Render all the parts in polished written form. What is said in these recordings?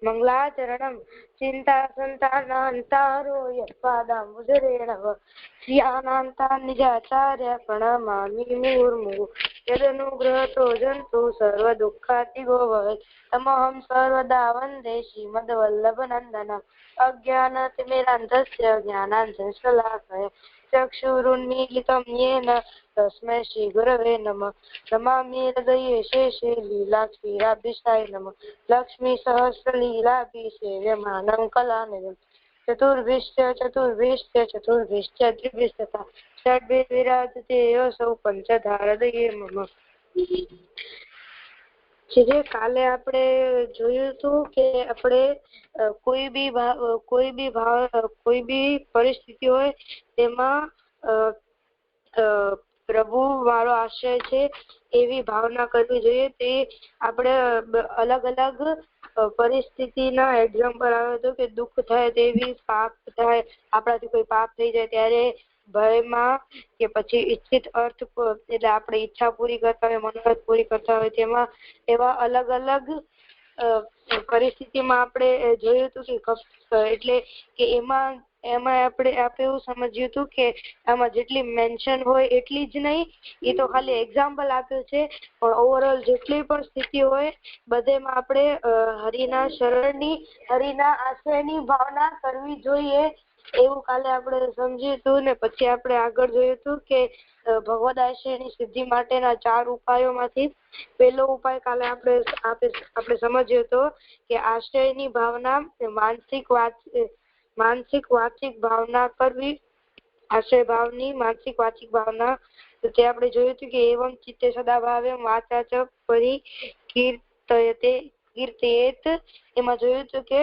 મંગલાચરણમ ચિંતા સંતાનાંતારો યત્પાદાંબુજરેણવ શ્રિયાનાંતા નિજાચાર્ય પ્રણમામિ મુર્મુ યદનુગ્રહતો જંતુ સર્વ દુઃખાતિગો ભવેત તમહં સર્વદા વંદે શ્રીમદ્વલ્લભ નંદનમ અજ્ઞાનતિમિરાંધસ્ય જ્ઞાનાંજનશલાકયા ચક્ષુરુન્મીલિतं येन तस्मै श्रीगुरवे नमः नमामि हृदये शेषे लीलाक्षीराब्धिसाय नमः लक्ष्मी सहस्रलीलाभि सेव्यमानं कलानिधिं चतुर्भिश्च त्रिभिस्तथा षड्भिः विराजते असौ પંચધારદયે મમ. જે કાલે આપણે જોયું હતું કે આપણે કોઈ બી પરિસ્થિતિ હોય તેમાં પ્રભુ મારો આશ્રય છે એવી ભાવના કરવી જોઈએ. તે આપણે અલગ અલગ પરિસ્થિતિના એક્ઝામ્પલ આવે તો કે દુઃખ થાય તેવી, પાપ થાય, આપણાથી કોઈ પાપ થઈ જાય ત્યારે ભયમાં, કે પછી ઈચ્છિત અર્થ એટલે આપણે ઈચ્છા પૂરી કરતા હોય, મનોરથ પૂરી કરતા હોય, તેમાં એવા અલગ અલગ પરિસ્થિતિમાં આપણે જોયું હતું કે એટલે કે એમાં આપણે એવું સમજ્યું હતું કે આમાં જેટલી મેન્શન હોય એટલી જ નહીં, એ તો ખાલી એક્ઝામ્પલ આપ્યું છે, પણ ઓવરઓલ જેટલી પણ સ્થિતિ હોય બધેમાં આપણે હરિના શરણની, હરિના આશ્રયની ભાવના કરવી જોઈએ એવું કાલે આપણે સમજ્યું હતું. ને પછી આપણે આગળ જોયું હતું કે ભગવદ આશ્રયની સિદ્ધિ માટેના 4 ઉપાયોમાંથી પહેલો ઉપાય કાલે આપણે સમજ્યો હતો કે આશ્રયની ભાવના, માનસિક વાચિક ભાવના કરવી, આશ્રય ભાવની માનસિક વાચિક ભાવના. તો તે આપણે જોયું હતું કે એવં ચિત્તે સદા ભાવે વાચા ચ પરિકીર્તયેત. એમાં જોયું હતું કે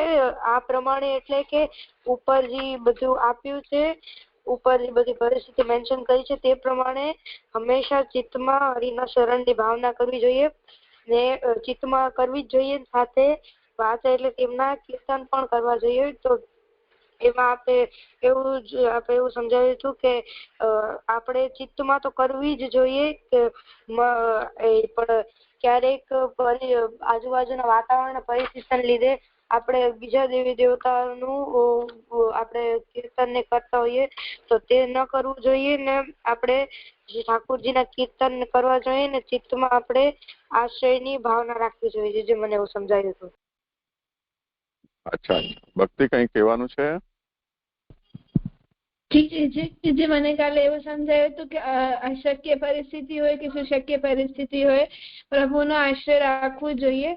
આ પ્રમાણે એટલે કે ઉપર જે બધું આપ્યું છે, ઉપર જે બધી પરિસ્થિતિ મેન્શન કરી છે તે પ્રમાણે હંમેશા ચિત્તમાં હરિના શરણની ભાવના કરવી જોઈએ ને ચિત્તમાં કરવી જ જોઈએ. સાથે વાચા એટલે તેમના કીર્તન પણ કરવા જોઈએ. તો એમાં આપણે એવું સમજાવ્યું હતું કે આપણે ચિત્તમાં તો કરવી જ જોઈએ, પણ ક્યારેક આજુબાજુના વાતાવરણ પરિસ્થિતિને લીધે આપણે બીજા દેવી દેવતાનું આપણે કીર્તન ને કરતા હોઈએ તો તે ન કરવું જોઈએ ને આપણે ઠાકોરજીના કીર્તન કરવા જોઈએ ને ચિત્તમાં આપણે આશ્રયની ભાવના રાખવી જોઈએ, જે મને એવું સમજાયું હતું. અચ્છા, ભક્તિ કઈ કહેવાનું છે? જે મને કાલે એવું સમજાયું હતું કે અશક્ય પરિસ્થિતિ હોય કે સુશક્ય પરિસ્થિતિ હોય, પ્રભુનો આશ્રય રાખવું જોઈએ.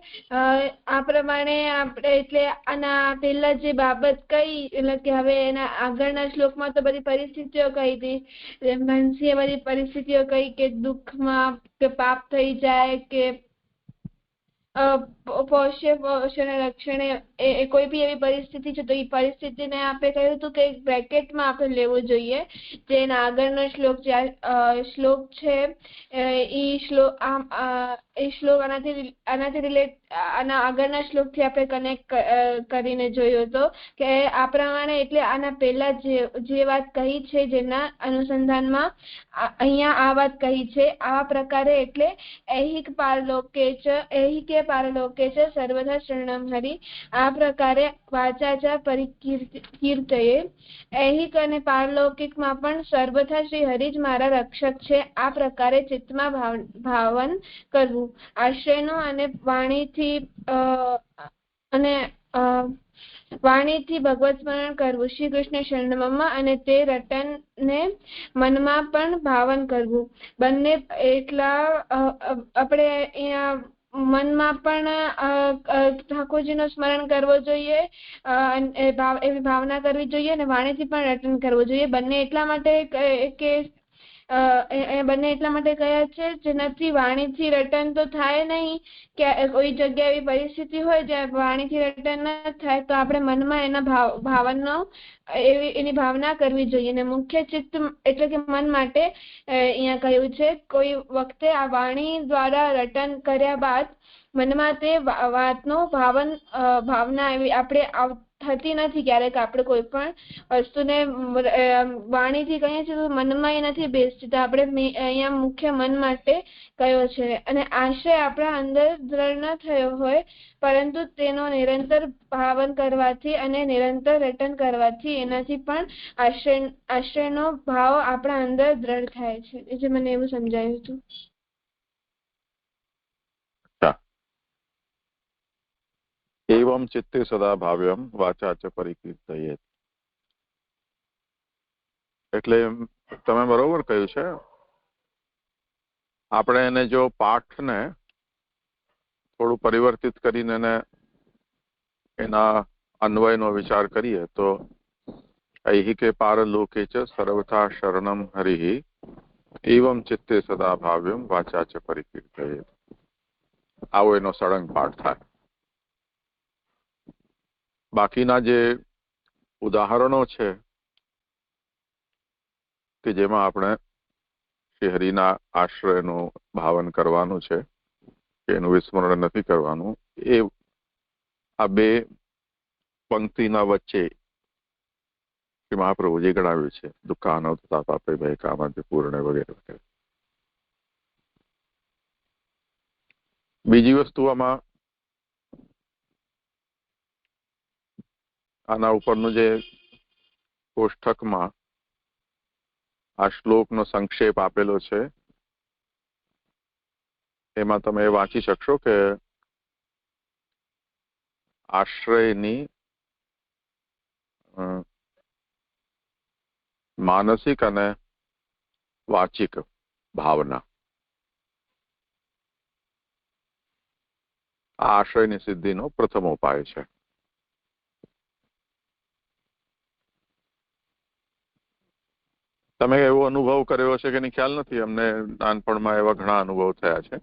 આ પ્રમાણે આપણે એટલે આના પહેલા જે બાબત કઈ, એટલે કે હવે એના આગળના શ્લોકમાં તો બધી પરિસ્થિતિઓ કહી હતી, મનસીએ બધી પરિસ્થિતિઓ કહી કે દુઃખમાં કે પાપ થઈ જાય કે પોષણના લક્ષણે કોઈ બી એવી પરિસ્થિતિ છે તો એ પરિસ્થિતિને આપણે કહ્યું હતું કે બ્રેકેટમાં આપણે લેવું જોઈએ. જેના આગળનો શ્લોક છે એ શ્લોક આનાથી રિલેટ, આના આગળના શ્લોકથી આપણે કનેક્ટ કરીને જોયો હતો કે આ પ્રમાણે એટલે આના પહેલા જે વાત કહી છે જેના અનુસંધાનમાં અહીંયા આ વાત કહી છે, આવા પ્રકારે એટલે ऐहिक पारलोके च सर्वथा शरणम हरि. આ પ્રકારે વાચા ચ પરિકીર્તયે, ऐहिक અને પારલૌકિકમાં પણ સર્વથા શ્રી હરિ જ મારા રક્ષક છે આ પ્રકારે ચિત્તમાં ભાવન કરવું. આશ્રયનું અને વાણીથી ભગવત સ્મરણ કરવું, શ્રી કૃષ્ણ શરણમમાં, અને તે રટનને મનમાં પણ ભાવન કરવું. બંને એટલા આપણે અહીંયા મનમાં પણ ઠાકોરજીનું સ્મરણ કરવો જોઈએ, એવી ભાવના કરવી જોઈએ અને વાણીથી પણ રટન કરવું જોઈએ. બંને એટલા માટે કયા છે જેનાથી વાણીથી રટન તો થાય નહીં, કે કોઈ જગ્યાએ એવી પરિસ્થિતિ હોય જ્યાં વાણીથી રટન ન થાય તો આપણે મનમાં એના ભાવનનો એની ભાવના કરવી જોઈએ. અને મુખ્ય ચિત્ત એટલે કે મન માટે અહીંયા કહ્યું છે કોઈ વખતે આ વાણી દ્વારા રટન કર્યા બાદ મનમાં તે વાતનો ભાવના એવી આપણે થતી નથી. ક્યારેક આપણે કોઈ પણ વસ્તુને વાણીથી કહીએ છીએ તો મનમાં એ નથી બેસતી. તો આપણે અહીંયા મુખ્ય મન માટે કયો છે. અને આશય આપણા અંદર દ્રઢ ન થયો હોય, પરંતુ તેનો નિરંતર ભાવન કરવાથી અને નિરંતર રટન કરવાથી એનાથી પણ આશ્રયનો ભાવ આપણા અંદર દ્રઢ થાય છે. એ જે મને એવું સમજાયું હતું. એવમ ચિત્તે સદા ભાવ્યમ વાચા ચ પરિકીર્તયેત. એટલે તમે બરોબર કહ્યું છે. આપણે એને જો પાઠને થોડું પરિવર્તિત કરીને એને એના અન્વયનો વિચાર કરીએ તો ऐहिके पारलोके च सर्वथा शरणम हरिः एवं चित्ते सदा भाव्यम वाचा च परिकीर्तयेत्. આવો એનો સળંગ પાઠ થાય. બાકીના જે ઉદાહરણો છે કે જેમાં આપણે શ્રી હરિના આશ્રયનું ભાવન કરવાનું છે, એનું વિસ્મરણ નથી કરવાનું, એ આ બે પંક્તિના વચ્ચે શ્રી મહાપ્રભુજી ગણાવ્યું છે. દુઃખાનો તાપાપે ભય કામતે પૂર્ણ વગેરે વગેરે. બીજી વસ્તુ આમાં આના ઉપરનું જે કોષ્ટકમાં આ શ્લોકનો સંક્ષેપ આપેલો છે એમાં તમે વાંચી શકશો કે આશ્રયની માનસિક અને વાચિક ભાવના આ આશ્રયની સિદ્ધિનો પ્રથમ ઉપાય છે. તમે એવો અનુભવ કર્યો છે કે નહીં ખ્યાલ નથી. અમને નાનપણમાં એવા ઘણા અનુભવ થયા છે.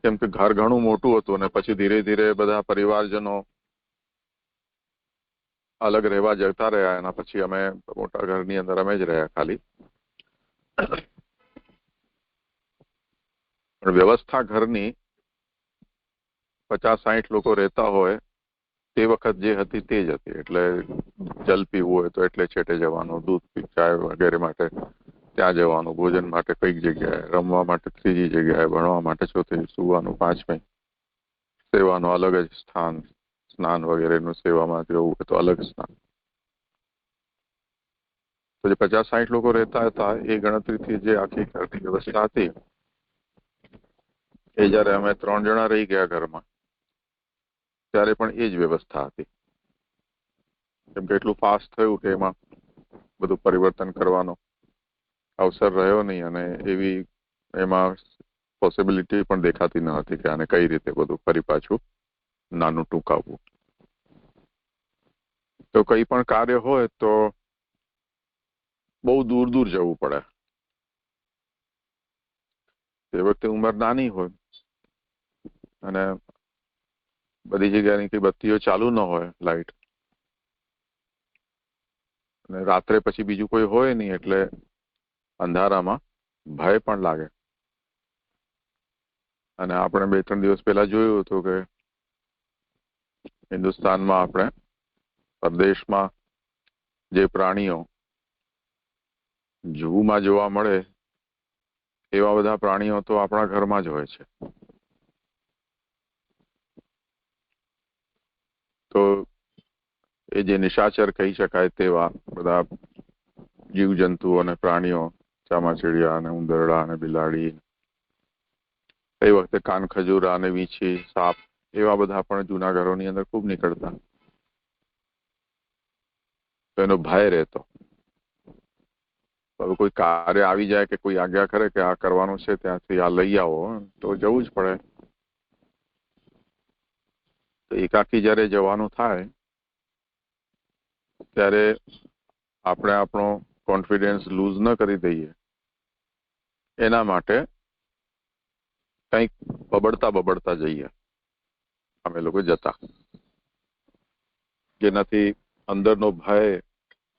કેમ કે ઘર ઘણું મોટું હતું અને પછી ધીરે ધીરે બધા પરિવારજનો અલગ રહેવા જતા રહ્યા. એના પછી અમે મોટા ઘરની અંદર અમે જ રહ્યા ખાલી. વ્યવસ્થા ઘરની 50-60 લોકો રહેતા હોય તે વખત જે હતી તે જ હતી. એટલે જલ પીવું હોય તો એટલે છેટે જવાનું, દૂધ ચાય વગેરે માટે ત્યાં જવાનું, ભોજન માટે કઈક જગ્યાએ, રમવા માટે ત્રીજી જગ્યાએ, ભણવા માટે ચોથી, સુવાનું 5મી, સેવાનું અલગ જ સ્થાન, સ્નાન વગેરેનું સેવામાં જવું હોય તો અલગ સ્થાન. તો જે 50-60 લોકો રહેતા હતા એ ગણતરીથી જે આખી ઘરની વ્યવસ્થા હતી એ જયારે અમે 3 જણા રહી ગયા ઘરમાં ત્યારે પણ એ જ વ્યવસ્થા હતી. કેમ કે એટલું ફાસ્ટ થયું કે એમાં બધું પરિવર્તન કરવાનો અવસર રહ્યો નહીં અને એવી એમાં પોસિબિલિટી પણ દેખાતી ન હતી કે આને કઈ રીતે બધું ફરી પાછું નાનું ટૂંકાવવું. તો કઈ પણ કાર્ય હોય તો બહુ દૂર દૂર જવું પડે. તે વખતે ઉંમર નાની હોય અને બધી જગ્યાની કઈ બત્તીઓ ચાલુ ન હોય, લાઈટ, અને રાત્રે પછી બીજું કોઈ હોય નહીં એટલે અંધારામાં ભય પણ લાગે. અને આપણે 2-3 દિવસ પહેલા જોયું હતું કે હિન્દુસ્તાનમાં આપણે પરદેશમાં જે પ્રાણીઓ ઝૂમાં જોવા મળે એવા બધા પ્રાણીઓ તો આપણા ઘરમાં જ હોય છે. તો એ જે નિશાચર કહી શકાય તેવા બધા જીવજંતુઓ અને પ્રાણીઓ, ચામાચીડિયા અને ઉંદરડા અને બિલાડી, એ વખતે કાનખજૂરા અને વીંછી, સાપ, એવા બધા પણ જૂના ઘરોની અંદર ખૂબ નીકળતા. તો એનો ભય રહેતો. હવે કોઈ કાર્ય આવી જાય કે કોઈ આજ્ઞા કરે કે આ કરવાનું છે ત્યાંથી આ લઈ આવો તો જવું જ પડે. તો એકાકી જયારે જવાનું થાય ત્યારે આપણે આપણો કોન્ફિડન્સ લૂઝ ન કરી દઈએ એના માટે કંઈક બબડતા જઈએ અમે લોકો જતા, જેનાથી અંદરનો ભય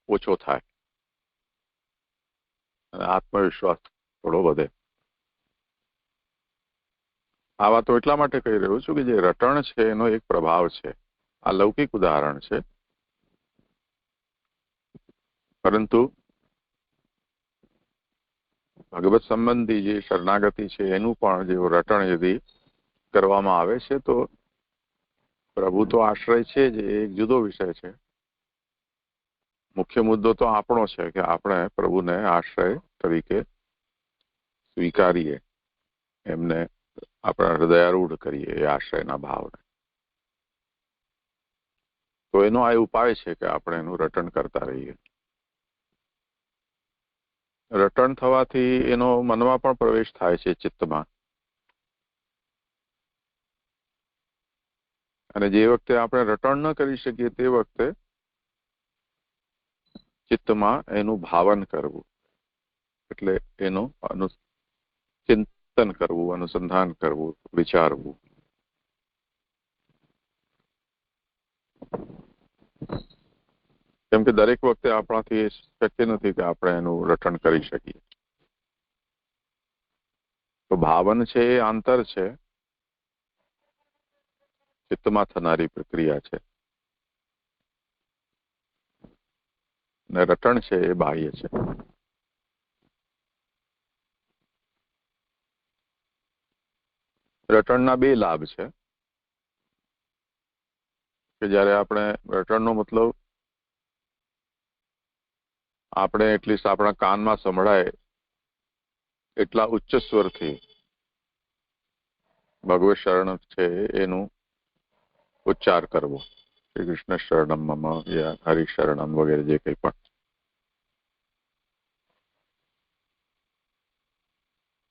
ઓછો થાય અને આત્મવિશ્વાસ થોડો વધે. આ વાતો એટલા માટે કહી રહ્યો છું કે જે રટણ છે એનો એક પ્રભાવ છે. આ લૌકિક ઉદાહરણ છે, પરંતુ ભગવત સંબંધી જે શરણાગતિ છે એનું પણ જે રટણ યદિ કરવામાં આવે છે તો પ્રભુ તો આશ્રય છે જ, એક જુદો વિષય છે. મુખ્ય મુદ્દો તો આપણો છે કે આપણે પ્રભુને આશ્રય તરીકે સ્વીકારીએ, એમને આપણા હૃદયારૂઢ કરીએ એ આશ્રયના ભાવને. તો એનો આ ઉપાય છે કે આપણે એનું રટણ કરતા રહીએ. રટણ થવાથી એનો મનમાં પણ પ્રવેશ થાય છે, ચિત્તમાં. અને જે વખતે આપણે રટણ ન કરી શકીએ તે વખતે ચિત્તમાં એનું ભાવન કરવું, એટલે એનું ચિંતન કરવું, અનુસંધાન કરવું, વિચારવું. કેમ કે દરેક વખતે આપણાથી શક્ય નથી કે આપણે એનું રટણ કરી શકીએ. તો ભાવન છે એ આંતર છે, ચિત્તમાં થનારી પ્રક્રિયા છે, ને રટણ છે એ બાહ્ય છે. રટણના બે લાભ છે કે જ્યારે આપણે રટણનો મતલબ આપણે એટલીસ્ટ આપણા કાનમાં સંભળાય એટલા ઉચ્ચ સ્વરથી ભગવત શરણ છે એનું ઉચ્ચાર કરવો, શ્રી કૃષ્ણ શરણમ મમ યા હરિ શરણમ વગેરે જે કંઈ પણ.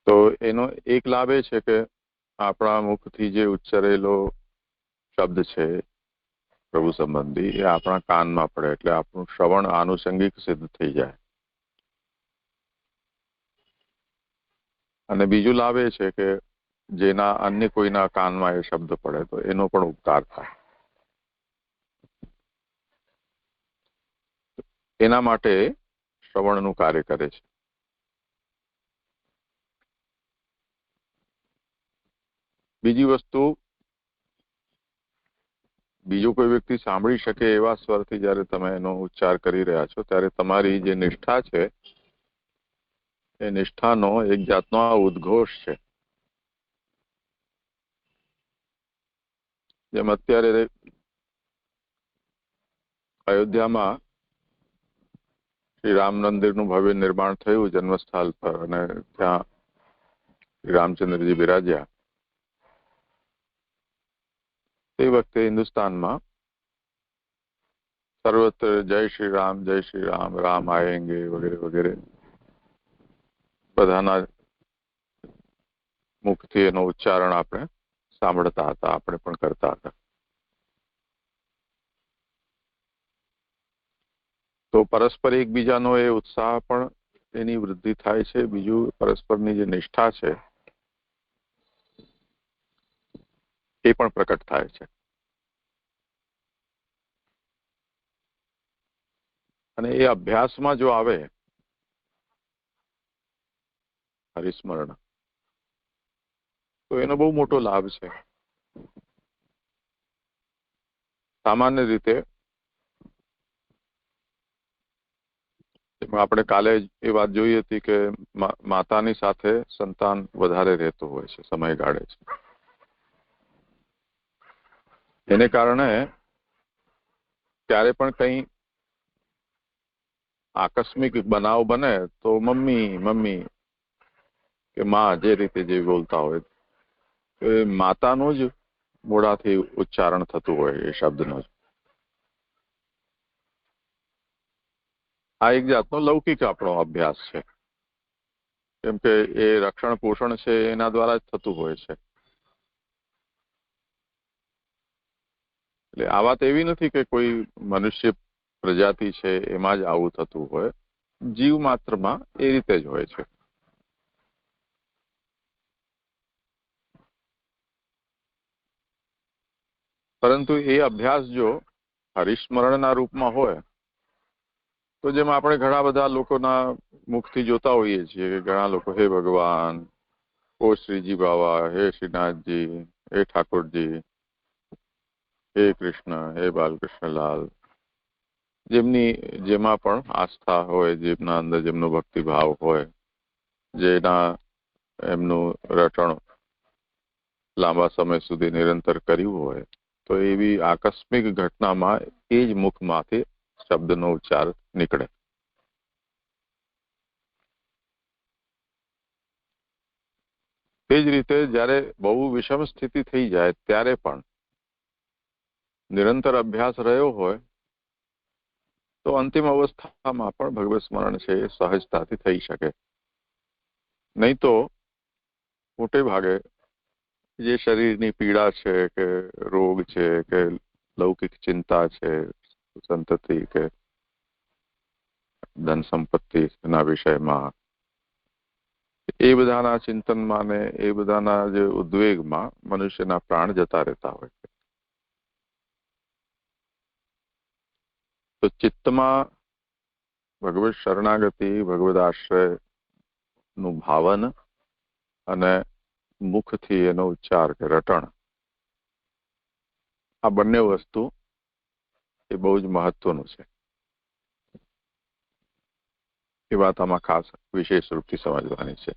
તો એનો એક લાભ એ છે કે આપણા મુખથી જે ઉચ્ચારેલો શબ્દ છે પ્રભુ સંબંધી એ આપણા કાનમાં પડે, એટલે આપણું શ્રવણ આનુષંગિક સિદ્ધ થઈ જાય. અને બીજું લાભ એ છે કે જેના અન્ય કોઈના કાનમાં એ શબ્દ પડે તો એનો પણ ઉપકાર થાય. એના માટે શ્રવણનું કાર્ય કરે છે. બીજી વસ્તુ, બીજો કોઈ વ્યક્તિ સાંભળી શકે એવા સ્વરથી જ્યારે તમે એનો ઉચ્ચાર કરી રહ્યા છો ત્યારે તમારી જે નિષ્ઠા છે એ નિષ્ઠાનો એક જાતનો આ ઉદ્ઘોષ છે. જેમ અત્યારે અયોધ્યામાં શ્રી રામ મંદિરનું ભવ્ય નિર્માણ થયું જન્મસ્થળ પર, અને ત્યાં શ્રી રામચંદ્રજી બિરાજ્યા. તે વખતે હિન્દુસ્તાનમાં સર્વત્ર જય શ્રી રામ, રામ આયેંગે વગેરે વગેરે બધાના મુખથી એનો ઉચ્ચારણ આપણે સાંભળતા હતા, આપણે પણ કરતા હતા. તો પરસ્પર એકબીજાનો એ ઉત્સાહ પણ એની વૃદ્ધિ થાય છે. બીજું, પરસ્પરની જે નિષ્ઠા છે એ પણ પ્રકટ થાય છે. અને એ અભ્યાસમાં જો આવે હરિસ્મરણ, તો એનો બહુ મોટો લાભ છે. સામાન્ય રીતે આપણે કાલે એ વાત જોઈ હતી કે માતાની સાથે સંતાન વધારે રહેતું હોય છે, સમયગાળે છે. એને કારણે ક્યારે પણ કંઈ આકસ્મિક બનાવ બને તો મમ્મી મમ્મી કે માં જે રીતે જે બોલતા હોય તો એ માતાનું જ મોઢાથી ઉચ્ચારણ થતું હોય એ શબ્દનું જ. આ એક જાતનો લૌકિક આપણો અભ્યાસ છે, કેમ કે એ રક્ષણ પોષણ છે એના દ્વારા જ થતું હોય છે. એટલે આ વાત એવી નથી કે કોઈ મનુષ્ય પ્રજાતિ છે એમાં જ આવું થતું હોય, જીવ માત્રમાં એ રીતે જ હોય છે. પરંતુ એ અભ્યાસ જો હરિસ્મરણના રૂપમાં હોય તો જેમ આપણે ઘણા બધા લોકોના મુખથી જોતા હોઈએ છીએ કે ઘણા લોકો હે ભગવાન, ઓ શ્રીજી બાવા, હે શ્રીનાથજી, હે ઠાકોરજી, હે કૃષ્ણ, હે બાલકૃષ્ણલાલ, જેમાં પણ આસ્થા હોય, જેમના અંદર જેમનો ભક્તિભાવ હોય, જેના એમનું રટણ લાંબા સમય સુધી નિરંતર કર્યું હોય, તો એવી આકસ્મિક ઘટનામાં એ જ મુખમાંથી શબ્દનો ઉચ્ચાર નીકળે. તે જ રીતે જ્યારે બહુ વિષમ સ્થિતિ થઈ જાય ત્યારે પણ નિરંતર અભ્યાસ રહ્યો હોય તો અંતિમ અવસ્થામાં પણ ભગવત સ્મરણ છે એ સહજતાથી થઈ શકે. નહીં તો મોટે ભાગે જે શરીરની પીડા છે કે રોગ છે કે લૌકિક ચિંતા છે, સંતતિ કે ધન સંપત્તિના વિષયમાં, એ બધાના ચિંતનમાં ને એ બધાના જે ઉદ્વેગમાં મનુષ્યના પ્રાણ જતા રહેતા હોય છે. તો ચિત્તમાં ભગવત શરણાગતિ, ભગવદ આશ્રયનું ભાવન અને મુખથી એનો ઉચ્ચાર કે રટણ, આ બંને વસ્તુ એ બહુ જ મહત્વનું છે. એ વાત આમાં ખાસ વિશેષ રૂપથી સમજવાની છે.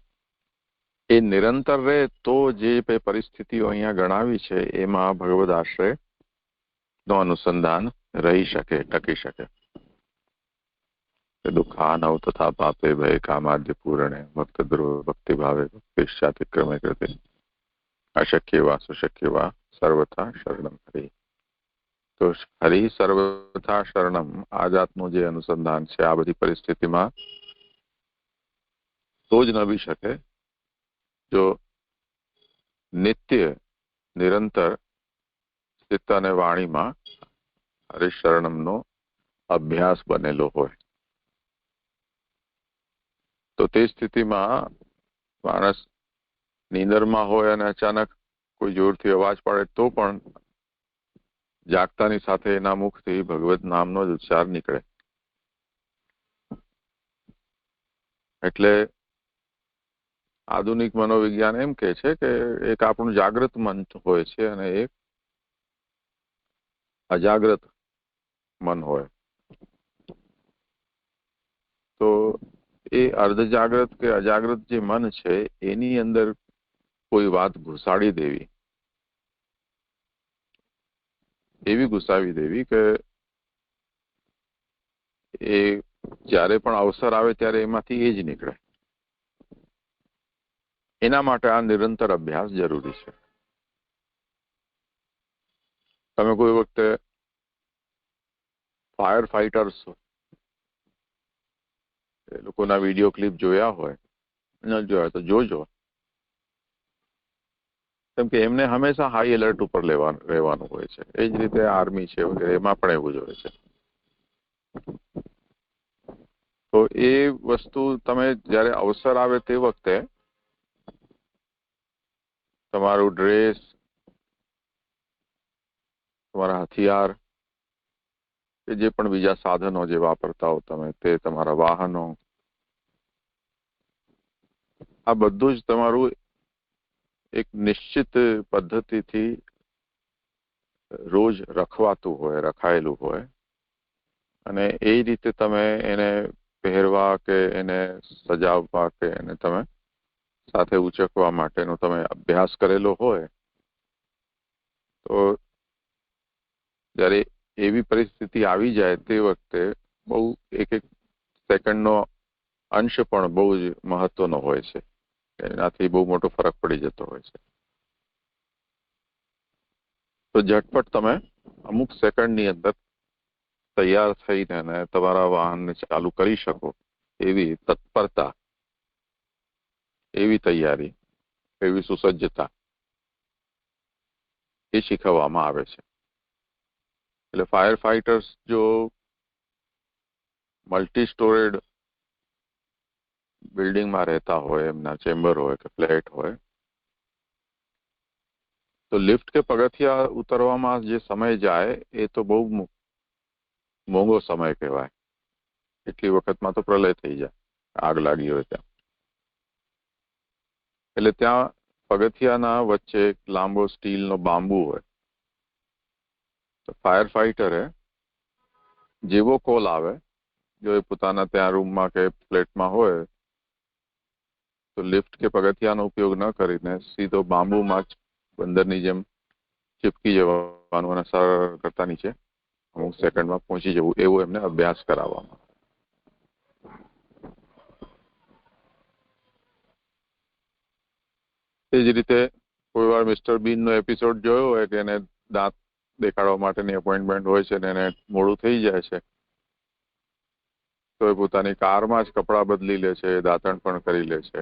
એ નિરંતર રહે તો જે પરિસ્થિતિઓ અહીંયા ગણાવી છે એમાં ભગવદ આશ્રય નો અનુસંધાન રહી શકે, ટકી શકે. દુઃખાનવ તથા પાપે ભય કામાદ્ય પૂર્ણે ભક્ત ધ્રુવ ભક્તિ ભાવે ભક્તિશ્ચાતિક્રમે કૃતે અશક્ય વા સુશક્ય વા સર્વથા શરણમ હરિ. તો હરિ સર્વથા શરણમ, આ જાતનું જે અનુસંધાન છે આ બધી પરિસ્થિતિમાં તો જ નભી શકે જો નિત્ય નિરંતર ચિત્ત અને વાણીમાં હરિશરણમનો અભ્યાસ બનેલો હોય. તો તે સ્થિતિમાં માણસ નીંદરમાં હોય અને અચાનક કોઈ જોરથી અવાજ પડે તો પણ જાગતાની સાથે એના મુખથી ભગવત નામનો જ ઉચ્ચાર નીકળે. એટલે આધુનિક મનોવિજ્ઞાન એમ કે છે કે એક આપણું જાગૃત મન હોય છે અને એક અજાગ્રત મન હોય. તો એ અર્ધજાગ્રત કે અજાગ્રત જે મન છે એની અંદર કોઈ વાત ઘુસાડી દેવી, એવી ઘુસાવી દેવી કે એ જ્યારે પણ અવસર આવે ત્યારે એમાંથી એ જ નીકળે. એના માટે આ નિરંતર અભ્યાસ જરૂરી છે. તમે કોઈ વખતે ફાયર ફાઈટર્સ એ લોકોના વિડીયો ક્લિપ જોયા હોય, ન જોયા તો જોજો. કેમ કે એમને હંમેશા હાઈ એલર્ટ ઉપર રહેવાનું હોય છે. એ જ રીતે આર્મી છે વગેરે એમાં પણ એવું જ હોય છે. તો એ વસ્તુ તમે જ્યારે અવસર આવે તે વખતે તમારું ડ્રેસ, તમારા હથિયાર, કે જે પણ બીજા સાધનો જે વાપરતા હો તમે, તે તમારા વાહનો, આ બધું જ તમારું એક નિશ્ચિત પદ્ધતિથી રોજ રખવાતું હોય, રખાયેલું હોય. અને એ રીતે તમે એને પહેરવા કે એને સજાવવા કે એને તમે સાથે ઉચકવા માટેનો તમે અભ્યાસ કરેલો હોય, તો જ્યારે એવી પરિસ્થિતિ આવી જાય તે વખતે બહુ એક સેકન્ડનો અંશ પણ બહુ જ મહત્વનો હોય છે. એનાથી બહુ મોટો ફરક પડી જતો હોય છે. તો ઝટપટ તમે અમુક સેકન્ડની અંદર તૈયાર થઈને તમારા વાહનને ચાલુ કરી શકો એવી તત્પરતા, એવી તૈયારી, એવી સુસજ્જતા એ શીખવવામાં આવે છે. એટલે ફાયર ફાઈટર્સ જો મલ્ટી સ્ટોરેડ બિલ્ડિંગમાં રહેતા હોય, એમના ચેમ્બર હોય કે ફ્લેટ હોય, તો લિફ્ટ કે પગથિયા ઉતરવામાં જે સમય જાય એ તો બહુ મોંઘો સમય કહેવાય. એટલી વખતમાં તો પ્રલય થઈ જાય, આગ લાગી હોય ત્યાં. એટલે ત્યાં પગથિયાના વચ્ચે એક લાંબો સ્ટીલનો બાંબુ હોય. તો ફાયર ફાઈટરે જેવો કોલ આવે, જો એ પોતાના ત્યાં રૂમમાં કે ફ્લેટમાં હોય તો લિફ્ટ કે પગથિયાનો ઉપયોગ ન કરીને સીધો બાંબુમાં જ બંદરની જેમ ચીપકી જવાનું અને સરળ કરતા નીચે અમુક સેકન્ડમાં પહોંચી જવું, એવો એમને અભ્યાસ કરાવવામાં. એ જ રીતે કોઈ વાર મિસ્ટર બીનનો એપિસોડ જોયો હોય કે એને દાંત દેખાડવા માટેની એપોઇન્ટમેન્ટ હોય છે ને એને મોડું થઈ જાય છે, તો એ પોતાની કારમાં જ કપડાં બદલી લે છે, દાંતણ પણ કરી લે છે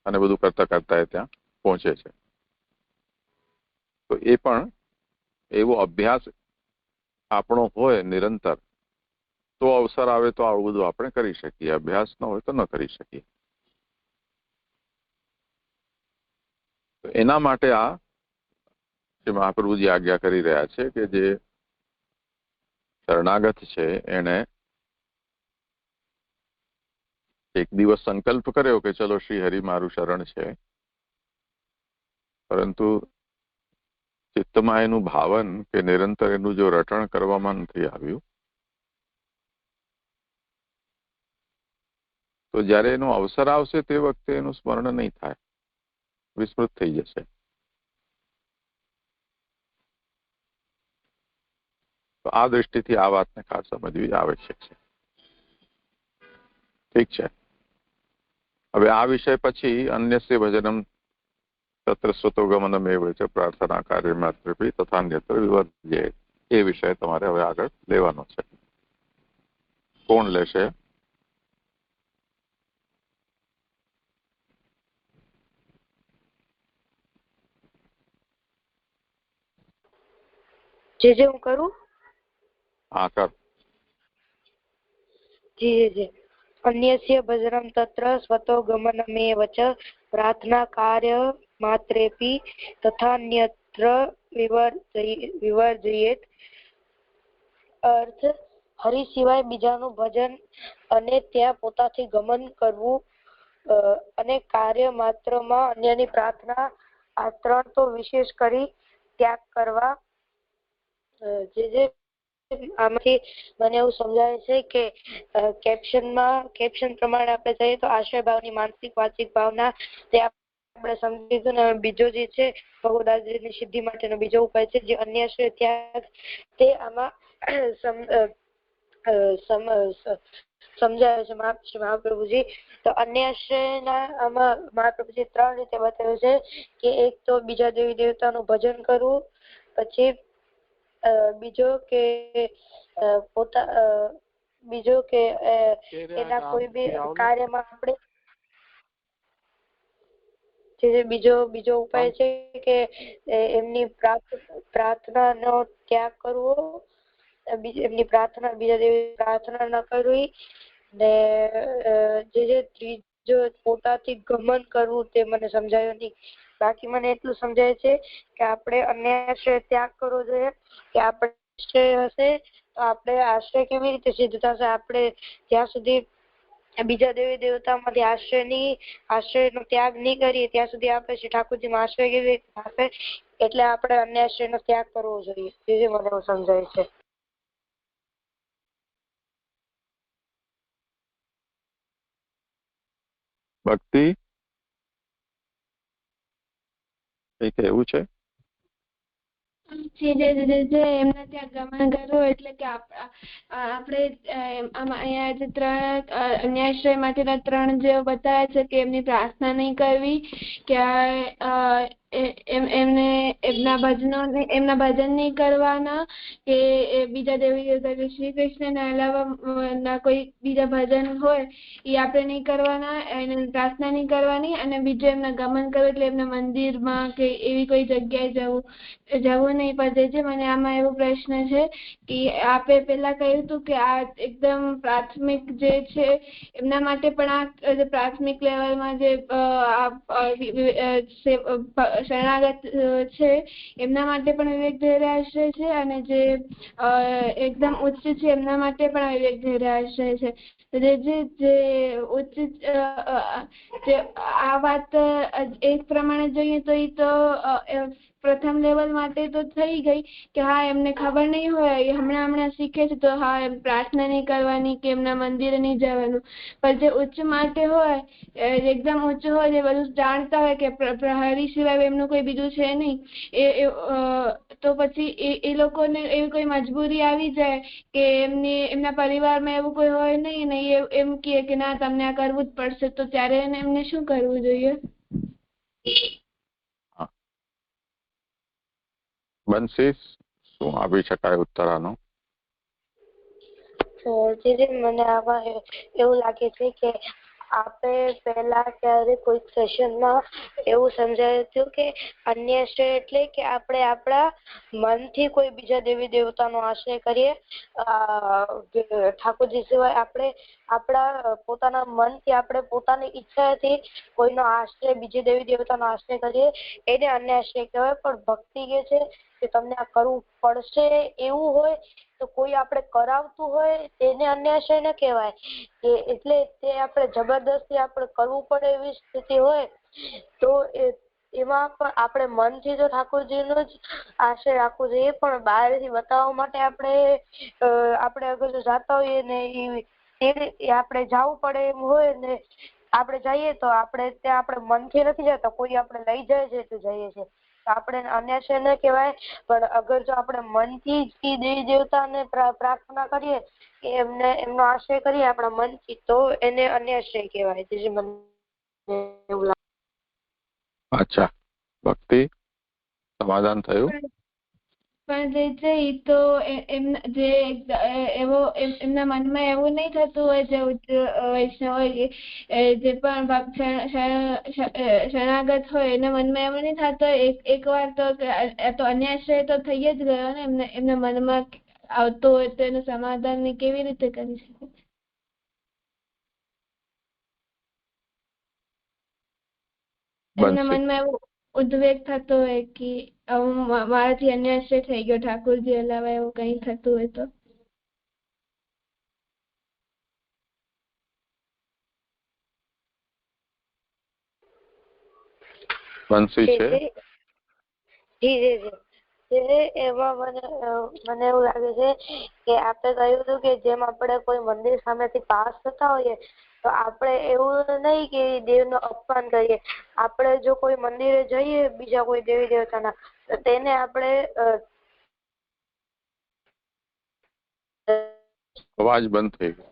અને બધું કરતા કરતા એ ત્યાં પહોંચે છે. તો એ પણ એવો અભ્યાસ આપણો હોય નિરંતર, તો અવસર આવે તો આવું બધું આપણે કરી શકીએ. અભ્યાસ ન હોય તો ન કરી શકીએ. તો એના માટે આ જે મહાપ્રભુજી આજ્ઞા કરી રહ્યા છે કે જે શરણાગત છે એને એક દિવસ સંકલ્પ કર્યો કે ચલો શ્રી હરિ મારું શરણ છે, પરંતુ ચિત્તમાં એનું ભાવન કે નિરંતર એનું જો રટણ કરવામાં નથી આવ્યું, તો જ્યારે એનો અવસર આવશે તે વખતે એનું સ્મરણ નહીં થાય, વિસ્મૃત થઈ જશે. તો આ દૃષ્ટિથી આ વાતને ખાસ સમજવી આવશ્યક છે. ઠીક છે. હવે આ વિષય પછી અન્યસ્ય ભજનમ તત્ર સ્વતોગમનમેવ છે પ્રાર્થના કાર્ય માત્રપી તથા અન્યત્ર વિવર્જ્યે, એ વિષય તમારે હવે આગળ લેવાનો છે. કોણ લેશે? જે હું કરું? હા, કર. જી. અન્યસ્ય ભજનમ તત્ર સ્વતો ગમનમેવ ચ પ્રાર્થના કાર્ય માત્રેપી તથાન્યત્ર વિવર્જયેત. અર્થ, હરિ સિવાય બીજાનું ભજન અને ત્યાં પોતાથી ગમન કરવું અને કાર્ય માત્રમાં અન્યની પ્રાર્થના, આ ત્રણ તો વિશેષ કરી ત્યાગ કરવા. જે આમાંથી મને એવું સમજાય છે કે કેપ્શન પ્રમાણે આપણે જઈએ તો આશ્રય ભાવની માનસિક વાચિક ભાવના, તે આપણે સમજી લીધું ને. બીજો જે છે ભગવદાસજીની સિદ્ધિ માટેનો બીજો ઉપાય છે જે અન્યાશ્રય ત્યાગ, તે આમાં સમજાવે છે મહાપ્રભુજી. તો અન્યાશ્રયના આમાં મહાપ્રભુજી ત્રણ રીતે બતાવ્યું છે કે એક તો બીજા દેવી દેવતાનું ભજન કરવું, પછી બીજો કે એના કોઈ બી કાર્યમાં આપણે બીજો ઉપાય છે કે એમની પ્રાર્થનાનો ત્યાગ કરવો, એમની પ્રાર્થના બીજા દેવી પ્રાર્થના ન કરવી, ને જે ત્રીજો પોતાથી ગમન કરવું તે મને સમજાયું નહીં. બાકી મને એટલું સમજાય છે કે આપણે અન્યાશ્રય ત્યાગ કરવો જોઈએ, કે આપણે આશ્રય હશે તો આપણે આશ્રય કેવી રીતે સિદ્ધ થશે? આપણે જ્યાં સુધી બીજા દેવી દેવતામાંથી આશ્રયનો ત્યાગ નહીં કરીએ ત્યાં સુધી આપણે શ્રી ઠાકોરજીમાં આશ્રય કેવી રીતે થશે? એટલે આપણે અન્યાશ્રયનો ત્યાગ કરવો જોઈએ, જે મને એવું સમજાય છે. ભક્તિ કઈક એવું છે? એમના ત્યાં ગમન કરવું એટલે કે આપણે અહીંયા જે ત્રણ અન્યાશ્રય માટેના ત્રણ જે બતાવ્યા છે કે એમની પ્રાર્થના નહીં કરવી, કે એમના ભજન નહીં કરવાના, કે બીજા દેવી દેવતા શ્રી કૃષ્ણના અલાવા કોઈ બીજા ભજન હોય એ આપણે નહીં કરવાના, એને પ્રાર્થના નહીં કરવાની. અને બીજું એમના ગમન કરવું એટલે એમના મંદિરમાં કે એવી કોઈ જગ્યાએ જવું નહીં પડે છે. મને આમાં એવો પ્રશ્ન છે કે આપણે પહેલા કહ્યું હતું કે આ એકદમ પ્રાથમિક જે છે એમના માટે પણ આ પ્રાથમિક લેવલમાં જે શરણાગત છે એમના માટે પણ વિવેક ધૈર્ય આશ્રય છે, અને જે એકદમ ઉચ્ચ છે એમના માટે પણ વિવેક ધૈર્ય આશ્રય છે. જે ઉચ્ચ જે આ વાત એક પ્રમાણે જોઈએ તો એ તો પ્રથમ લેવલ માટે તો થઈ ગઈ કે હા એમને ખબર નહીં હોય, હમણાં શીખે છે તો હા એમ પ્રાર્થના નહીં કરવાની કે એમના મંદિરે નહીં જવાનું. પણ જે ઉચ્ચ માટે હોય, એકદમ ઉચ્ચ હોય, જે બધું જાણતા હોય કે પ્રહરી સિવાય એમનું કોઈ બીજું છે નહીં, તો પછી એ લોકોને એવી કોઈ મજબૂરી આવી જાય કે એમના પરિવારમાં એવું કોઈ હોય નહીં ને એમ કહે કે ના તમને આ કરવું જ પડશે, તો ત્યારે એમને શું કરવું જોઈએ? બંસી, શું આપી શકાય ઉત્તર આનો? મને આમાં એવું લાગે છે કે આપણે પહેલા ક્યારે કોઈક સેશનમાં એવું સમજાયું હતું કે અન્યાશ્રય એટલે કે આપણે આપણા મનથી કોઈ બીજા દેવી દેવતાનો આશ્રય કરીએ. ઠાકોરજી સિવાય આપણે આપણા પોતાના મનથી, આપણે પોતાની ઈચ્છાથી કોઈનો આશ્રય, બીજી દેવી દેવતાનો આશ્રય કરીએ, એને અન્યાશ્રય કહેવાય. પણ ભક્તિ કે છે કે તમને આ કરવું પડશે એવું હોય તો કોઈ આપણે કરાવતું હોય તેને અન્યાશ્રય ન કહેવાય. કે એટલે તે આપણે જબરદસ્તી આપણે કરવું પડે એવી સ્થિતિ હોય તો એમાં પણ આપણે મનથી તો ઠાકોરજીનો જ આશ્રય રાખવો જોઈએ. પણ બહારથી બતાવવા માટે આપણે અગર જો જાતા હોઈએ ને એ આપણે જવું પડે એમ હોય ને આપણે જઈએ તો આપણે ત્યાં આપણે મનથી નથી જતા, કોઈ આપણે લઈ જાય છે તો જઈએ છીએ, આપણે અન્યાશ્રય ન કહેવાય. પણ અગર જો આપણે મનથી જ દેવી દેવતાને પ્રાર્થના કરીએ કે એમનો આશ્રય કરીએ આપણા મનથી, તો એને અન્યાશ્રય કહેવાય. મને એવું લાગે. અચ્છા ભક્તિ, સમાધાન થયું? પણ જે તો એમના મનમાં એવું નહીં થતું હોય, જે ઉચ્ચ વૈષ્ણવ હોય, જે પણ શરણાગત હોય એના મનમાં એવું નહીં થતું હોય એકવાર તો અન્યાશ્રય તો થઈ જ ગયો ને એમના મનમાં આવતો હોય તો એનું સમાધાન કેવી રીતે કરી શકે? એમના મનમાં એવું ઉદ્વેગ થતો હોય કે મારાથી અન્યાશ્રય થઈ ગયો, ઠાકોરજી અલાવા એવું કઈ થતું હોય તો? બંસી છે? એમાં મને એવું લાગે છે કે આપણે કહ્યું હતું કે જેમ આપણે કોઈ મંદિર સામેથી પાસ થતા હોઈએ તો આપણે એવું નહીં કે દેવનું અપમાન કરીએ. આપણે જો કોઈ મંદિરે જઈએ બીજા કોઈ દેવી દેવતાના, તો તેને આપણે અવાજ બંધ થઈ ગયો.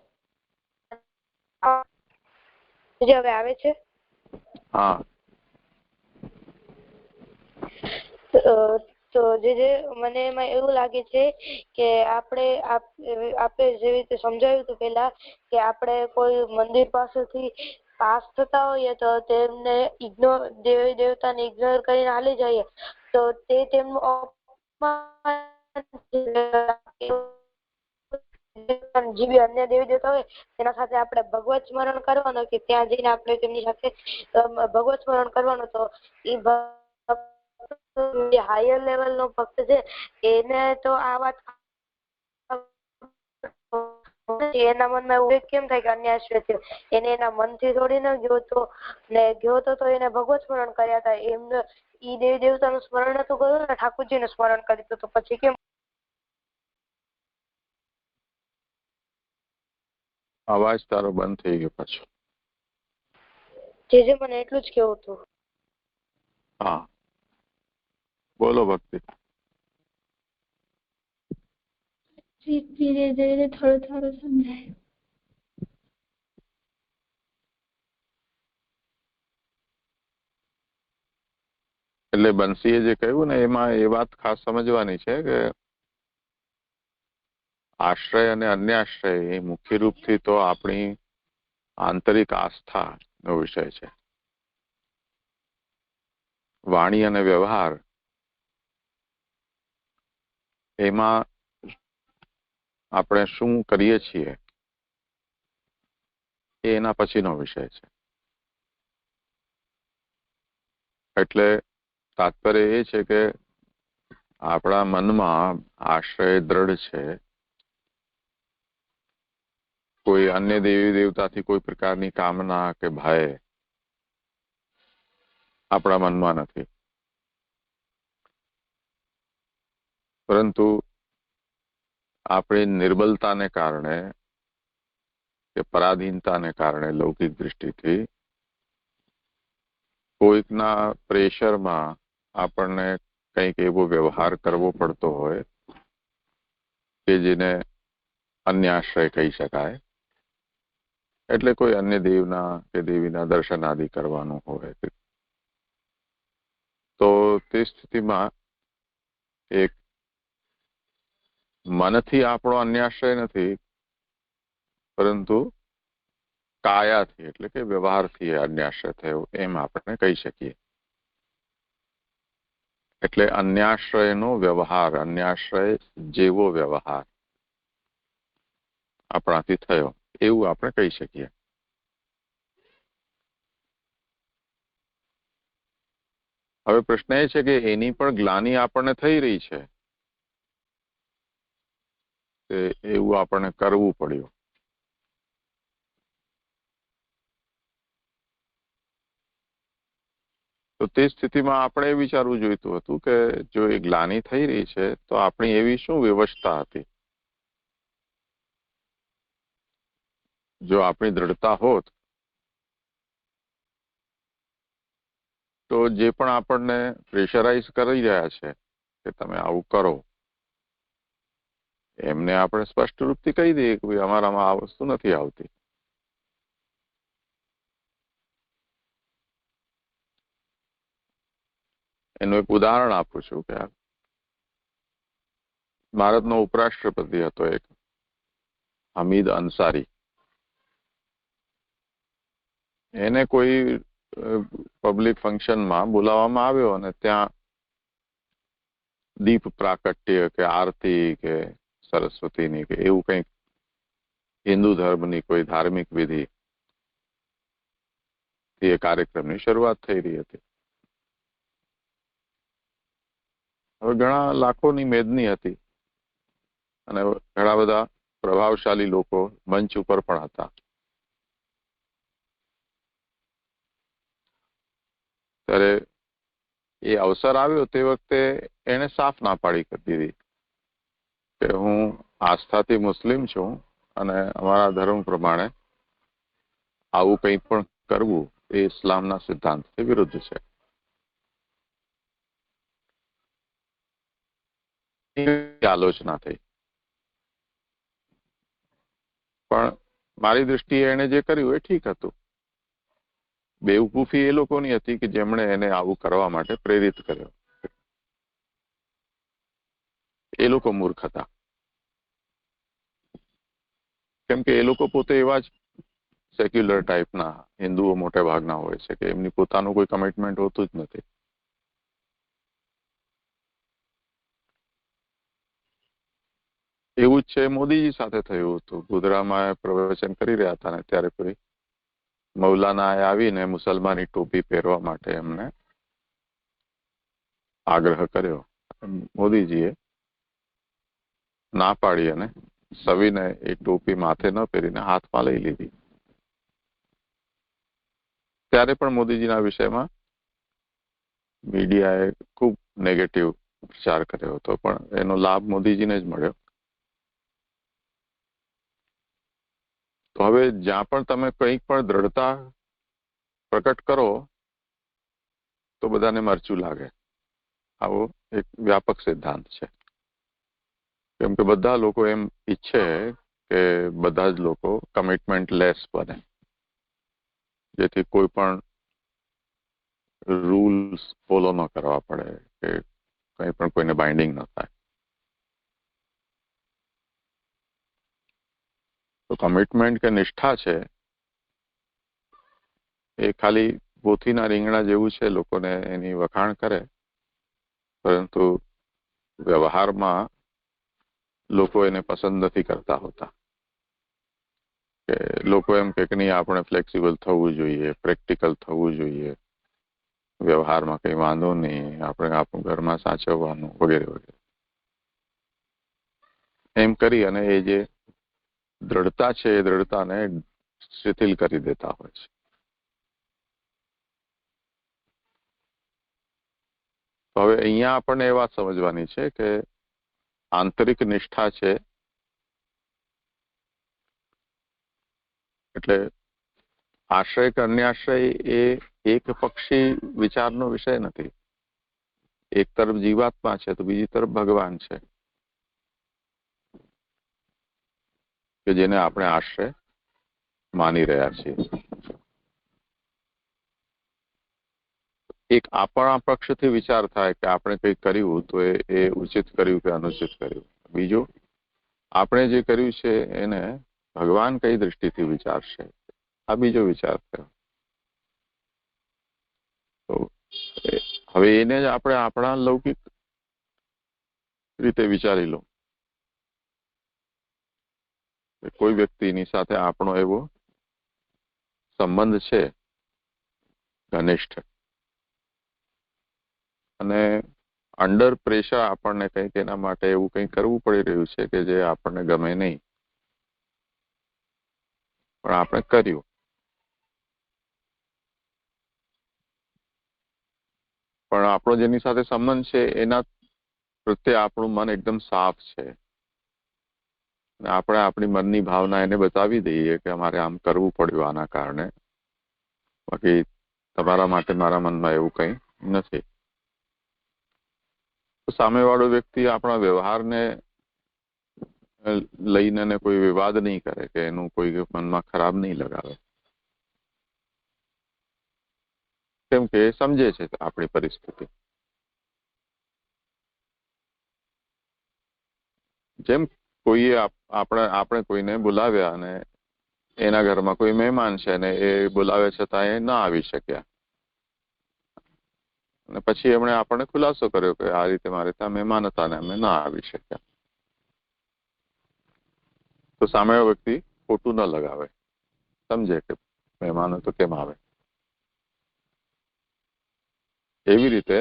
હવે આવે છે? હા. તો મને એમાં એવું લાગે છે કે આપણે જેવી રીતે સમજાવ્યું હતું પેલા કે આપણે કોઈ મંદિર પાસેથી પાસ થતા હોઈએ તો તેમને દેવી દેવતાને ઇગ્નોર કરીને હાલી જઈએ તો તે તેમનું જીવી અન્ય દેવી દેવતા હોય તેના સાથે આપણે ભગવત સ્મરણ કરવાનું કે ત્યાં જઈને આપણે તેમની સાથે ભગવત સ્મરણ કરવાનું. તો એ હાયર લેવલ નો ભક્ત છે એને તો આ વાત એના મનમાં એવું કેમ થાય કે અન્યાશ્રય થયો, એને એના મનથી થોડી ન ગયો તો, ને ગયો તો એને ભગવત સ્મરણ કર્યા હતા. એમને ઈ દેવી દેવતાનું સ્મરણ નતું કર્યું ને ઠાકોરજીનું સ્મરણ કર્યું તો પછી કેમ? અવાજ તારો બંધ થઈ ગયો પાછો. મને એટલું જ કેવું હતું. હા બોલો ભક્તિ. ધીરે ધીરે થોડું થોડું સમજાય. એટલે બંસીએ જે કહ્યું ને એમાં એ વાત ખાસ સમજવાની છે કે આશ્રય અને અન્યાશ્રય એ મુખ્ય રૂપથી તો આપણી આંતરિક આસ્થાનો વિષય છે. વાણી અને વ્યવહાર એમાં આપણે શું કરીએ છીએ એ એના પછીનો વિષય છે. એટલે તાત્પર્ય એ છે કે આપણા મનમાં આશ્રય દ્રઢ છે, કોઈ અન્ય દેવી દેવતાથી કોઈ પ્રકારની કામના કે ભય આપણા મનમાં નથી, પરંતુ આપણી નિર્બલતાને કારણે કે પરાધીનતાને કારણે લૌકિક દૃષ્ટિથી કોઈકના પ્રેશરમાં આપણને કંઈક એવો વ્યવહાર કરવો પડતો હોય કે જેને અન્ય આશ્રય કહી શકાય. એટલે કોઈ અન્ય દેવના કે દેવીના દર્શન આદિ કરવાનું હોય, તો તે સ્થિતિમાં એક મનથી આપણો અન્યાશ્રય નથી, પરંતુ કાયાથી એટલે કે વ્યવહારથી અન્યાશ્રય થયો એમ આપણે કહી શકીએ. એટલે અન્યાશ્રયનો વ્યવહાર, અન્યાશ્રય જેવો વ્યવહાર આપણાથી થયો એવું આપણે કહી શકીએ. હવે પ્રશ્ન એ છે કે એની પણ ગ્લાનિ આપણને થઈ રહી છે, એવું આપણને કરવું પડ્યું. તો તે સ્થિતિમાં આપણે એ વિચારવું જોઈતું હતું કે જો એ ગ્લાનિ થઈ રહી છે તો આપણી એવી શું વ્યવસ્થા હતી? જો આપણી દ્રઢતા હોત તો જે પણ આપણને પ્રેશરાઇઝ કરી રહ્યા છે કે તમે આવું કરો, એમને આપણે સ્પષ્ટ રૂપથી કહી દઈએ કે ભાઈ અમારામાં આ વસ્તુ નથી આવતી. એનું એક ઉદાહરણ આપું છું કે ભારતનો ઉપરાષ્ટ્રપતિ હતો એક હમીદ અંસારી. એને કોઈ પબ્લિક ફંક્શનમાં બોલાવવામાં આવ્યો અને ત્યાં દીપ પ્રાકટ્ય કે આરતી કે સરસ્વતીની કે એવું કંઈક હિન્દુ ધર્મની કોઈ ધાર્મિક વિધિ એ કાર્યક્રમની શરૂઆત થઈ રહી હતી. હવે ઘણા લાખોની મેદની હતી અને ઘણા બધા પ્રભાવશાળી લોકો મંચ ઉપર પણ હતા. ત્યારે એ અવસર આવ્યો તે વખતે એને સાફ ના પાડી દીધી કે હું આસ્થાથી મુસ્લિમ છું અને અમારા ધર્મ પ્રમાણે આવું કંઈ પણ કરવું એ ઇસ્લામના સિદ્ધાંતથી વિરુદ્ધ છે. આલોચના થઈ, પણ મારી દ્રષ્ટિએ એને જે કર્યું એ ઠીક હતું. બેવકૂફી એ લોકોની હતી કે જેમણે એને આવું કરવા માટે પ્રેરિત કર્યો. એ લોકો મૂર્ખ હતા, કેમ કે એ લોકો પોતે એવા જ સેક્યુલર ટાઈપના હિન્દુઓ મોટે ભાગના હોય છે કે એમની પોતાનું કોઈ કમિટમેન્ટ હોતું જ નથી. એવું જ છે મોદીજી સાથે થયું હતું. ગોધરામાં પ્રવચન કરી રહ્યા હતા ને ત્યારે કોઈ મૌલાનાએ આવીને મુસલમાની ટોપી પહેરવા માટે એમને આગ્રહ કર્યો. મોદીજીએ ના પાડી અને સવિને એ ટોપી માથે ન પહેરીને હાથમાં લઈ લીધી. ત્યારે પણ મોદીજીના વિષયમાં મીડિયાએ ખૂબ નેગેટિવ પ્રચાર કર્યો હતો, પણ એનો લાભ મોદીજીને જ મળ્યો. તો હવે જ્યાં પણ તમે કંઈક પણ દ્રઢતા પ્રકટ કરો તો બધાને મરચું લાગે. આવો એક વ્યાપક સિદ્ધાંત છે, કેમ કે બધા લોકો એમ ઈચ્છે કે બધા જ લોકો કમિટમેન્ટ લેસ બને, જેથી કોઈ પણ રૂલ્સ ફોલો ન કરવા પડે કે કંઈ પણ કોઈને બાઇન્ડિંગ ન થાય. તો કમિટમેન્ટ કે નિષ્ઠા છે એ ખાલી પોથીના રીંગણા જેવું છે. લોકોને એની વખાણ કરે, પરંતુ વ્યવહારમાં લોકો એને પસંદ નથી કરતા હોતા. કે લોકો એમ કે નહીં, આપણે ફ્લેક્સિબલ થવું જોઈએ, પ્રેક્ટિકલ થવું જોઈએ, વ્યવહારમાં કંઈ વાંધો નહીં, આપણે આપણું ઘરમાં સાચવવાનું વગેરે વગેરે એમ કરી અને એ જે દ્રઢતા છે એ દ્રઢતાને શિથિલ કરી દેતા હોય છે. તો હવે અહીંયા આપણને એ વાત સમજવાની છે કે આંતરિક નિષ્ઠા છે એટલે આશ્રય કે અન્યાશ્રય એ એક પક્ષી વિચારનો વિષય નથી. એક તરફ જીવાત્મા છે તો બીજી તરફ ભગવાન છે કે જેને આપણે આશ્રય માની રહ્યા છીએ. એક આપણા પક્ષથી વિચાર થાય કે આપણે કંઈક કર્યું તો એ ઉચિત કર્યું કે અનુચિત કર્યું. બીજું, આપણે જે કર્યું છે એને ભગવાન કઈ દ્રષ્ટિથી વિચારશે, આ બીજો વિચાર થયો. તો હવે એને જ આપણે આપણા લૌકિક રીતે વિચારી લો. કોઈ વ્યક્તિની સાથે આપણો એવો સંબંધ છે ઘનિષ્ઠ અને અંડર પ્રેશર આપણને કંઈક એના માટે એવું કંઈક કરવું પડી રહ્યું છે કે જે આપણને ગમે નહીં, પણ આપણે કર્યું. પણ આપણો જેની સાથે સંબંધ છે એના પ્રત્યે આપણું મન એકદમ સાફ છે. આપણે આપણી મનની ભાવના એને બતાવી દઈએ કે અમારે આમ કરવું પડ્યું આના કારણે, બાકી તમારા માટે મારા મનમાં એવું કંઈ નથી. સામેવાળો વ્યક્તિ આપણા વ્યવહારને લઈને કોઈ વિવાદ નહીં કરે કે એનું કોઈ મનમાં ખરાબ નહીં લગાવે, કેમ કે એ સમજે છે આપણી પરિસ્થિતિ. જેમ કોઈએ આપણે કોઈને બોલાવ્યા અને એના ઘરમાં કોઈ મહેમાન છે ને એ બોલાવે છતાં એ ના આવી શક્યા અને પછી એમણે આપણને ખુલાસો કર્યો કે આ રીતે મારે ત્યાં મહેમાન હતા ને અમે ના આવી શક્યા. તો સામેનો વ્યક્તિ ખોટું ન લગાવે, સમજે કે મહેમાનો તો કેમ આવે. એવી રીતે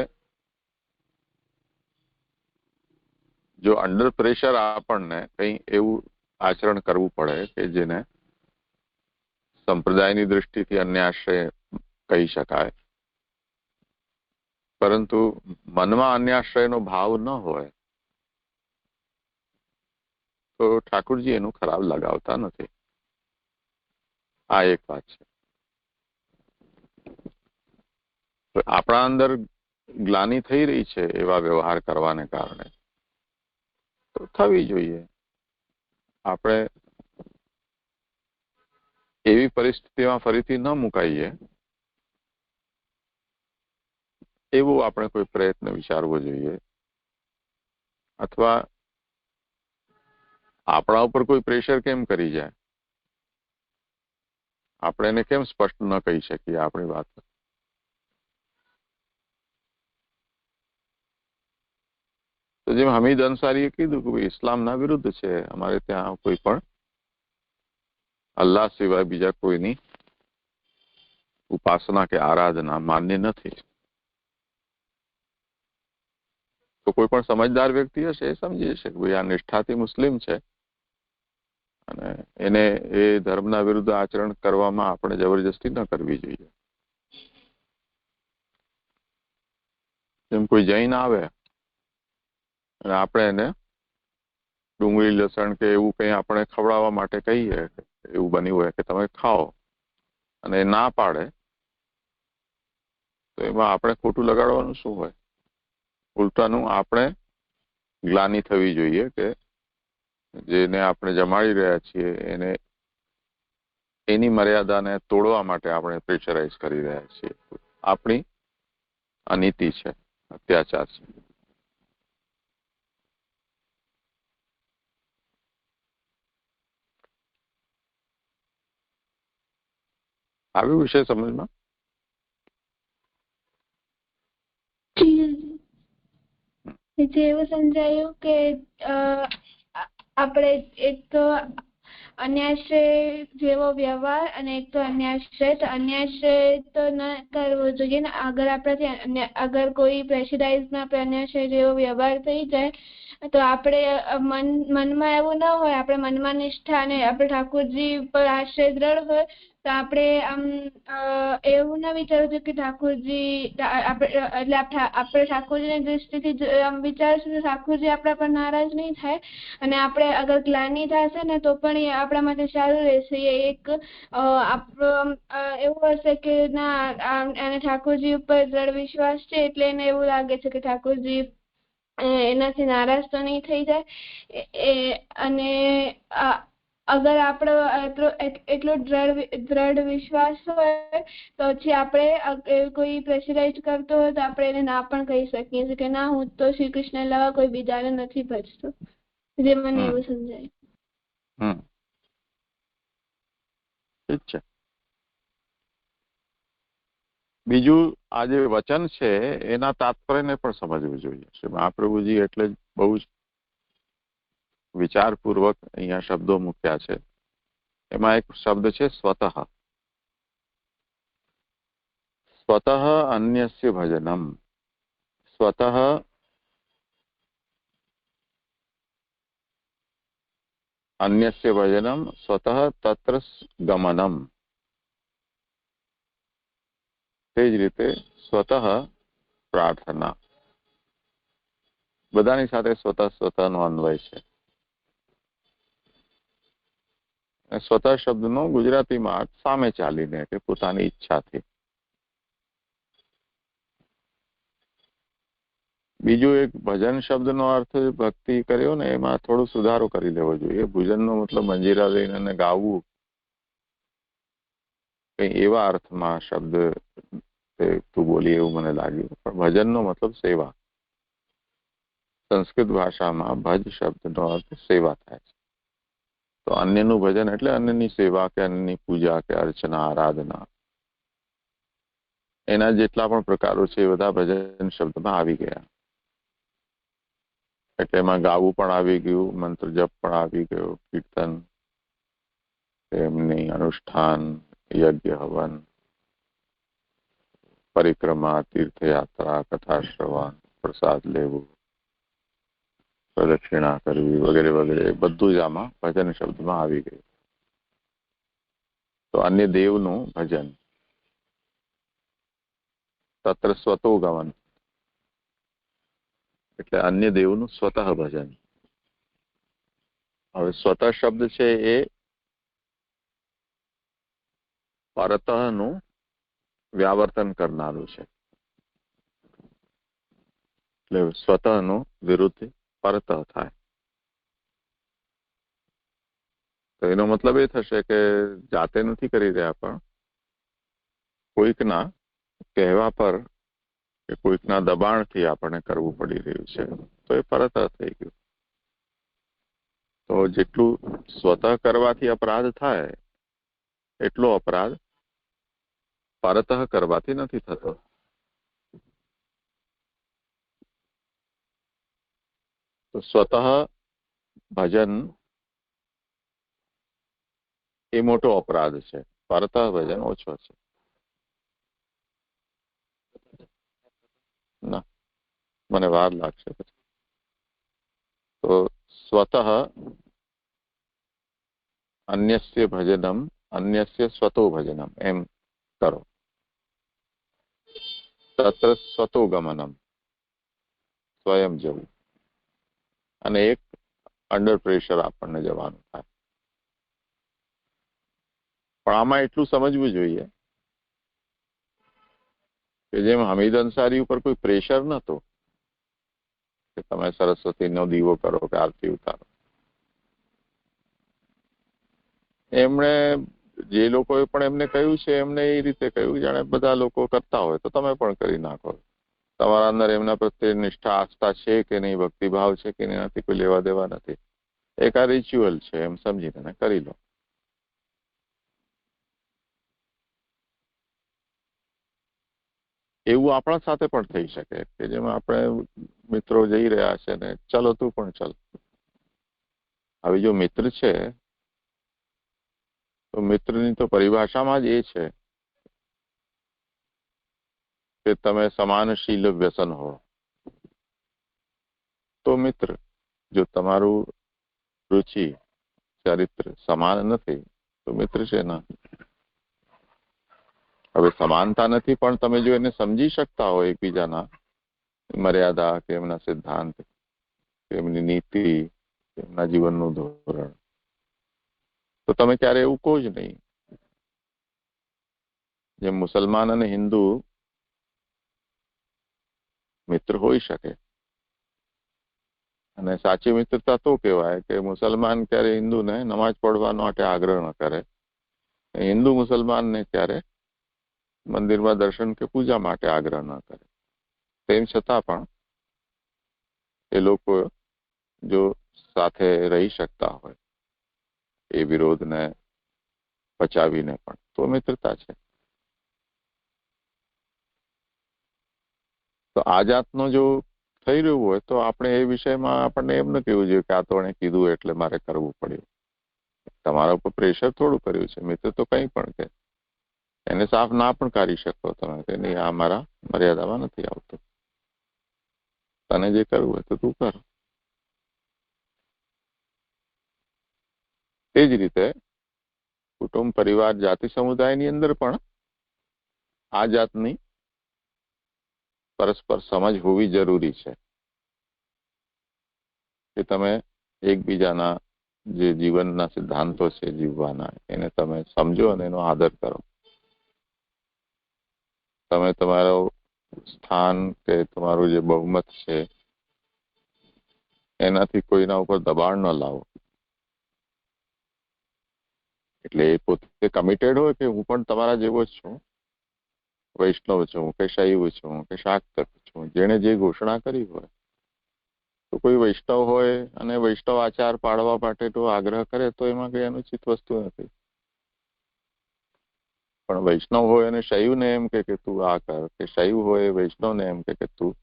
જો અંડર પ્રેશર આપણને કંઈ એવું આચરણ કરવું પડે કે જેને સંપ્રદાયની દૃષ્ટિથી અન્યાશ્રય કહી શકાય, પરંતુ મનમાં અન્યાશ્રયનો ભાવ ન હોય તો ઠાકુરજી એનું ખરાબ લગાવતા નથી. આ એક વાત છે. આપણા અંદર ગ્લાનિ થઈ રહી છે એવા વ્યવહાર કરવાને કારણે, તો થવી જોઈએ. આપણે એવી પરિસ્થિતિમાં ફરીથી ન મુકાઈએ એવું આપણે કોઈ પ્રયત્ન વિચારવો જોઈએ. અથવા આપણા ઉપર કોઈ પ્રેશર કેમ કરી જાય, આપણે એને કેમ સ્પષ્ટ ન કહી શકીએ આપણી વાત. તો જેમ હમીદ અંસારીએ કીધું કે ઇસ્લામના વિરુદ્ધ છે, અમારે ત્યાં કોઈ પણ અલ્લાહ સિવાય બીજા કોઈની ઉપાસના કે આરાધના માન્ય નથી. તો કોઈ પણ સમજદાર વ્યક્તિ હશે એ સમજી જશે કે ભાઈ આ નિષ્ઠાથી મુસ્લિમ છે અને એને એ ધર્મના વિરુદ્ધ આચરણ કરવામાં આપણે જબરજસ્તી ન કરવી જોઈએ. જેમ કોઈ જૈન આવે અને આપણે એને ડુંગળી લસણ કે એવું કંઈ આપણે ખવડાવવા માટે કહીએ, એવું બન્યું હોય કે તમે ખાઓ અને એ ના પાડે, તો એમાં આપણે ખોટું લગાડવાનું શું હોય? ઉલટાનું આપણે ગ્લાનિ થવી જોઈએ કે જેને આપણે જમાડી રહ્યા છીએ એને એની મર્યાદાને તોડવા માટે આપણે પ્રેશરાઇઝ કરી રહ્યા છીએ. આપણી અનીતિ છે, અત્યાચાર છે. આવ્યું વિષય સમજમાં? એવું સમજાયું કે આપણે એક અન્યાશ્રય જેવો વ્યવહાર અને એક તો અન્યાશ્રય તો ન કરવો જોઈએ ને. અગર કોઈ પ્રેશરાઇઝમાં આપણે અન્યાશ્રય જેવો વ્યવહાર થઈ જાય તો આપણે મનમાં એવું ન હોય, આપણે મનમાં નિષ્ઠા અને આપણે ઠાકોરજી પર આશ્રય દ્રઢ હોય તો આપણે આમ એવું ના વિચારવું જોઈએ કે ઠાકોરજી એટલે આપણે ઠાકોરજીની દૃષ્ટિથી આમ વિચારશું તો ઠાકોરજી આપણા પર નારાજ નહીં થાય અને આપણે અગર ગ્લાનિ થશે ને તો પણ એ આપણા માટે સારું રહેશે. એ એક આપણો એવું હશે કે ના એને ઠાકોરજી ઉપર દ્રઢ વિશ્વાસ છે એટલે એને એવું લાગે છે કે ઠાકોરજી એનાથી નારાજ તો નહીં થઈ જાય. અને અગર આપણો એટલો દ્રઢ વિશ્વાસ હોય તો પછી આપણે કોઈ પ્રેશરાઇઝ કરતો હોય તો આપણે એને ના પણ કહી શકીએ છીએ કે ના, હું તો શ્રી કૃષ્ણ લાવા કોઈ બીજાને નથી ભજતો, જે મને એવું સમજાય. ઠીક છે. બીજું આ જે વચન છે એના તાત્પર્યને પણ સમજવું જોઈએ. શ્રી મહાપ્રભુજી એટલે જ બહુ જ વિચારપૂર્વક અહીંયા શબ્દો મૂક્યા છે. એમાં એક શબ્દ છે સ્વતઃ. સ્વતઃ અન્યસ્ય ભજનમ. સ્વતઃ અન્યસ્ય ભજનમ સ્વતઃ તત્ર ગમનમ. તે જ રીતે સ્વતઃ પ્રાર્થના. બધાની સાથે સ્વતઃનો અન્વય છે. સ્વતઃ શબ્દનો ગુજરાતીમાં અર્થ સામે ચાલીને કે પોતાની ઈચ્છાથી. બીજું એક ભજન શબ્દનો અર્થ ભક્તિ કર્યો ને એમાં થોડો સુધારો કરી લેવો જોઈએ. ભજનનો મતલબ મંજીરા લઈને ગાવું કઈ એવા અર્થમાં શબ્દ તું બોલી એવું મને લાગ્યું, પણ ભજનનો મતલબ સેવા. સંસ્કૃત ભાષામાં ભજ શબ્દનો અર્થ સેવા થાય છે. તો અન્યનું ભજન એટલે અન્યની સેવા કે અન્યની પૂજા કે અર્ચના આરાધના, એના જેટલા પણ પ્રકારો છે એ બધા ભજન શબ્દમાં આવી ગયા. એટલે એમાં ગાવું પણ આવી ગયું, મંત્ર જપ પણ આવી ગયો, કીર્તન, એમની અનુષ્ઠાન, યજ્ઞ હવન, પરિક્રમા, તીર્થયાત્રા, કથા શ્રવણ, પ્રસાદ લેવું, પ્રદક્ષિણા કરવી વગેરે વગેરે બધું જ આમાં ભજન શબ્દમાં આવી ગયું. તો અન્ય દેવનું ભજન, તત્ર સ્વતો ગમન એટલે અન્ય દેવનું સ્વતઃ ભજન. હવે સ્વતઃ શબ્દ છે એ પરતઃનું વ્યાવર્તન કરનારું છે. એટલે સ્વતઃનું વિરુદ્ધ પરતઃ થાય. તો એનો મતલબ એ થશે કે જાતે નથી કરી રહ્યા, પણ કોઈકના કહેવા પર કે કોઈકના દબાણથી આપણને કરવું પડી રહ્યું છે, તો એ પરતઃ થઈ ગયું. તો જેટલું સ્વતઃ કરવાથી અપરાધ થાય એટલો અપરાધ પરતઃ કરવાથી નથી થતો. તો સ્વતઃ ભજન એ મોટો અપરાધ છે, પરતઃ ભજન ઓછો છે. ના, મને વાર લાગશે પછી. તો સ્વતઃ અન્યસ્ય ભજનમ અન્યસ્ય સ્વતો ભજનમ એમ કરો. તત્ર સ્વતો ગમનમ, સ્વયં જવું. અને એક અંડર પ્રેશર આપણને જવાનું થાય. પણ આમાં એટલું સમજવું જોઈએ કે જેમ હમીદ અંસારી ઉપર કોઈ પ્રેશર નહોતું કે તમે સરસ્વતીનો દીવો કરો કે આરતી ઉતારો. એમણે જે લોકોએ પણ એમને કહ્યું છે એમને એ રીતે કહ્યું જાણે બધા લોકો કરતા હોય તો તમે પણ કરી નાખો. તમારા અંદર એમના પ્રત્યે નિષ્ઠા આસ્થા છે કે નહીં, ભક્તિભાવ છે કે એનાથી કોઈ લેવા દેવા નથી. એક આ રિચ્યુઅલ છે એમ સમજીને કરી લો. એવું આપણા સાથે પણ થઈ શકે કે જેમાં આપણે મિત્રો જઈ રહ્યા છે ને ચલો તું પણ ચલ. હવે જો મિત્ર છે તો મિત્રની તો પરિભાષામાં જ એ છે કે તમે સમાનશીલ વ્યસન હો તો મિત્ર. જો તમારું રુચિ ચરિત્ર સમાન નથી તો મિત્ર છે ના. હવે સમાનતા નથી પણ તમે જો એને સમજી શકતા હો એકબીજાના મર્યાદા કે એમના સિદ્ધાંત કે એમની નીતિ એમના જીવનનું ધોરણ તો તમે ક્યારે એવું કહો જ નહીં. જેમ મુસલમાન અને હિન્દુ મિત્ર હોઈ શકે અને સાચી મિત્રતા તો કહેવાય કે મુસલમાન ક્યારે હિન્દુને નમાજ પડવા માટે આગ્રહ ન કરે, હિન્દુ મુસલમાનને ક્યારે મંદિરમાં દર્શન કે પૂજા માટે આગ્રહ ન કરે. તેમ છતાં પણ એ લોકો જો સાથે રહી શકતા હોય એ વિરોધને પચાવીને પણ તો મિત્રતા છે. તો આ જાતનો જો થઈ રહ્યું હોય તો આપણે એ વિષયમાં આપણને એમ ન કહેવું જોઈએ કે આ તો એને કીધું એટલે મારે કરવું પડ્યું. તમારા ઉપર પ્રેશર થોડું કર્યું છે. મિત્ર તો કંઈ પણ કે એને સાફ ના પણ કાઢી શકો તમે કે નહીં આ મારા મર્યાદામાં નથી આવતું, તને જે કરવું હોય તો તું કર. એ જ રીતે કુટુંબ પરિવાર જાતિ સમુદાયની અંદર પણ આ જાતની પરસ્પર સમજ હોવી જરૂરી છે કે તમે એકબીજાના જે જીવનના સિદ્ધાંતો છે જીવવાના એને તમે સમજો અને એનો આદર કરો. તમે તમારો સ્થાન કે તમારું જે બહુમત છે એનાથી કોઈના ઉપર દબાણ ન લાવો. એટલે એ પોતે કમિટેડ હોય કે હું પણ તમારા જેવો જ છું, વૈષ્ણવ છું કે શૈવ છું કે શાક્ત છું, જેણે જે ઘોષણા કરી હોય. તો કોઈ વૈષ્ણવ હોય અને વૈષ્ણવ આચાર પાડવા માટે તો આગ્રહ કરે તો એમાં કઈ અનુચિત વસ્તુ નથી. પણ વૈષ્ણવ હોય અને શૈવને એમ કે તું આ કર, કે શૈવ હોય વૈષ્ણવને એમ કે તું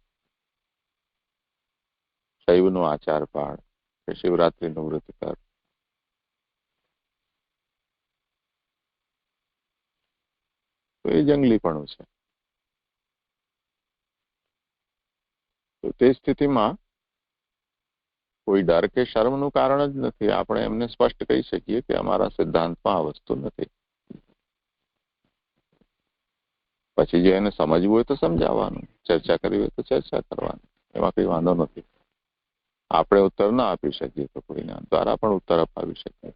શૈવનો આચાર પાડ કે શિવરાત્રીનું વ્રત કર, તો એ જંગલીપણું છે. તો તે સ્થિતિમાં કોઈ ડર કે શરમનું કારણ જ નથી. આપણે એમને સ્પષ્ટ કહી શકીએ કે અમારા સિદ્ધાંતમાં આ વસ્તુ નથી. પછી જે એને સમજવું હોય તો સમજાવવાનું, ચર્ચા કરવી હોય તો ચર્ચા કરવાની, એમાં કઈ વાંધો નથી. આપણે ઉત્તર ના આપી શકીએ તો કોઈના દ્વારા પણ ઉત્તર અપાવી શકીએ.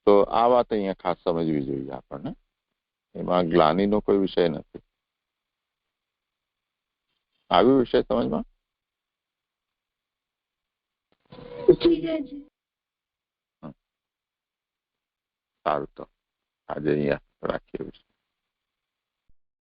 તો આ વાત અહીંયા ખાસ સમજવી જોઈએ આપણને. એમાં ગ્લાનિનો કોઈ વિષય નથી. આવ્યો વિષય સમજમાં? સારું, તો આજે અહીંયા રાખીએ.